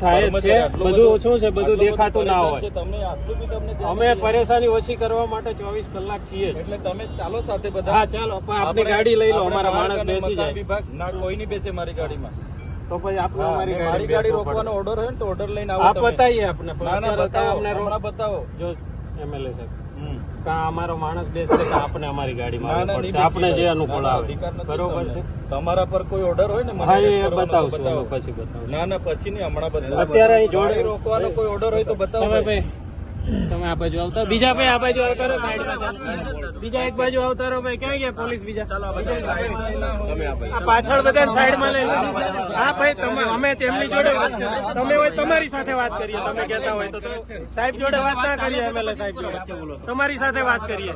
થાય છે બધું શું છે, બધું દેખાતું ના હોય. અમે પરેશાની ઓછી કરવા માટે 24 કલાક છીએ. એટલે તમે ચાલો સાથે બધા. હા ચાલો, પણ આપની ગાડી લઈ લો, અમારા માણસ બેસી જાય. વિભાગ ના કોઈ નહીં બેસે મારી ગાડીમાં. તો પછી આપણે મારી ગાડી રોકવાનો ઓર્ડર હોય ને તો ઓર્ડર લઈને આવો. આપ બતાવીએ આપણે. હમણાં બતાવો જો એમએલએ સાહેબ અમારો માણસ બેસે કે આપણે અમારી ગાડીમાં આપણે જે અનુકૂળ આવે. બરોબર છે. તમારા પર કોઈ ઓર્ડર હોય ને હા એ બતાવશું, પછી બતાવું. ના પછી નહીં, હમણાં બતાવો. અત્યારે અહીં જોડે રોકવાનો કોઈ ઓર્ડર હોય તો બતાવો ભાઈ. તમે આ બાજુ આવતા, બીજા ભાઈ આ બાજુ આવતા રહો, સાઈડમાં બીજા એક બાજુ આવતા રહો ભાઈ. ક્યાં ગયા પોલીસ બીજા? આ પાછળ બધા સાઈડમાં લઈ લો. હા ભાઈ તમે અમે તેમની જોડે તમે હોય તમારી સાથે વાત કરીએ. તમે કહેતા હોય તો સાહેબ જોડે વાત ના કરીએ. એમએલએ સાહેબ જોડે તમારી સાથે વાત કરીએ.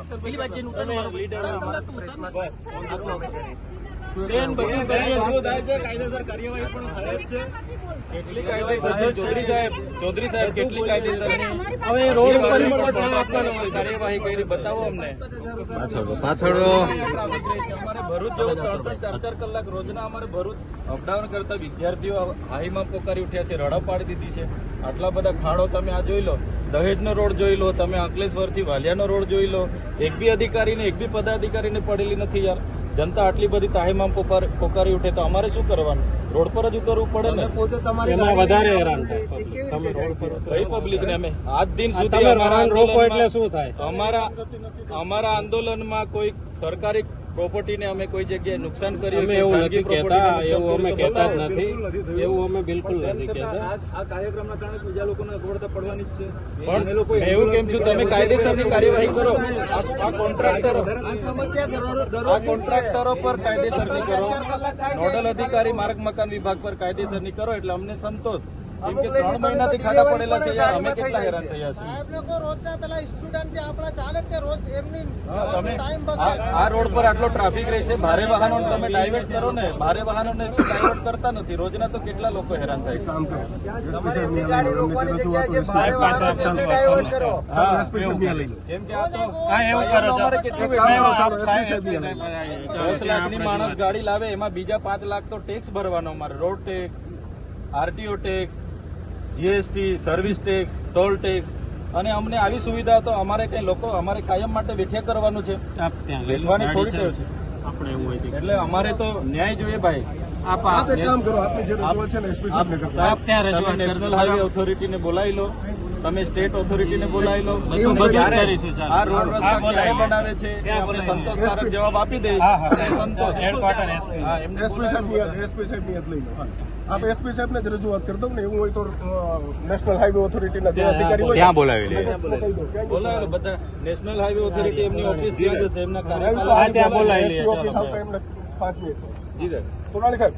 બેન બધું કાયદેસર કાર્યવાહી પણ થાય જ છે. કેટલી કાયદેસર ચૌધરી સાહેબ કેટલી કાયદેસરની હવે રોડ ઉપર કાર્યવાહી કરી બતાવો અમને. પાછળ અમારે ભરૂચ જવું 3-4 કલાક રોજના અમારે ભરૂચ અપડાઉન કરતા વિદ્યાર્થીઓ હાઈમાં પોકારી ઉઠ્યા છે, રડા પાડી દીધી છે. આટલા બધા ખાડો તમે આ જોઈ લો, દહેજનો રોડ જોઈ લો, તમે અંકલેશ્વરથી વાલિયાનો રોડ જોઈ લો. એક બી અધિકારીને એક બી પદાધિકારીને પડેલી નથી યાર. જનતા આટલી બધી તાહીમાં પોકારી ઉઠે તો અમારે શું કરવાનું? રોડ પર જ ઉતરવું પડે ને. એમાં વધારે હેરાન થાય કઈ પબ્લિક ને. અમે આજ દિન સુધી રોકો એટલે શું થાય? અમારા આંદોલનમાં કોઈ સરકારી પ્રોપર્ટીને અમે કોઈ જગ્યાએ નુકસાન કર્યું અમે એવું નથી કહેતા, એવું અમે કહેતા જ નથી, એવું અમે બિલકુલ નથી કહેતા. આ કાર્યક્રમના કારણે બીજા લોકોને અગવડતા પડવાની જ છે. પણ એવું કેમ છું, તમે કાયદેસરની કાર્યવાહી કરો. આ કોન્ટ્રાક્ટરો પર કાયદેસરની કરો, નોડલ અધિકારી માર્ગ મકાન વિભાગ પર કાયદેસરની કરો એટલે અમને સંતોષ. કેમ કે 3 મહિનાથી ખાડા પડેલા છે યાર. અમે કેટલા હેરાન થયા છે. આ રોડ પર આટલો ટ્રાફિક રહે છે, ભારે વાહનો તમે ડાયવર્ટ કરો ને. ભારે વાહનોને ડાયવર્ટ કરતા નથી. રોજના તો કેટલા લોકો હેરાન થાય. કેમ કે આ તો 10 લાખની માણસ ગાડી લાવે, એમાં બીજા 5 લાખ તો ટેક્સ ભરવાનો. અમારે road tax, RTO tax, GST, service tax, toll tax. અને અમને આવી સુવિધા તો અમારે કઈ લોકો અમારે કાયમ માટે વેઠ્યા કરવાનું છે. વેઠવાની થોડી ટેવ છે આપણે એવું હોય. એટલે અમારે તો ન્યાય જોઈએ ભાઈ. નેશનલ હાઈવે ઓથોરિટીને બોલાવી લો, તમે સ્ટેટ ઓથોરિટીને બોલાવી લો. આ રોડ રસ્તા ક્યારે બનાવે છે આપણે સંતોષકારક જવાબ આપી દે. આપ એસપી સાહેબ ને જ રજૂઆત કરી દઉં ને. એવું હોય તો નેશનલ હાઈવે ઓથોરિટીના જે અધિકારી હોય ત્યાં બોલાવી બોલાવેલો. બધા નેશનલ હાઈવે ઓથોરિટી એમની ઓફિસ ત્યાં જશે. એમના ઓફિસ આવતા એમને 5 મિનિટ. જી સાહેબ. સોનાલી સાહેબ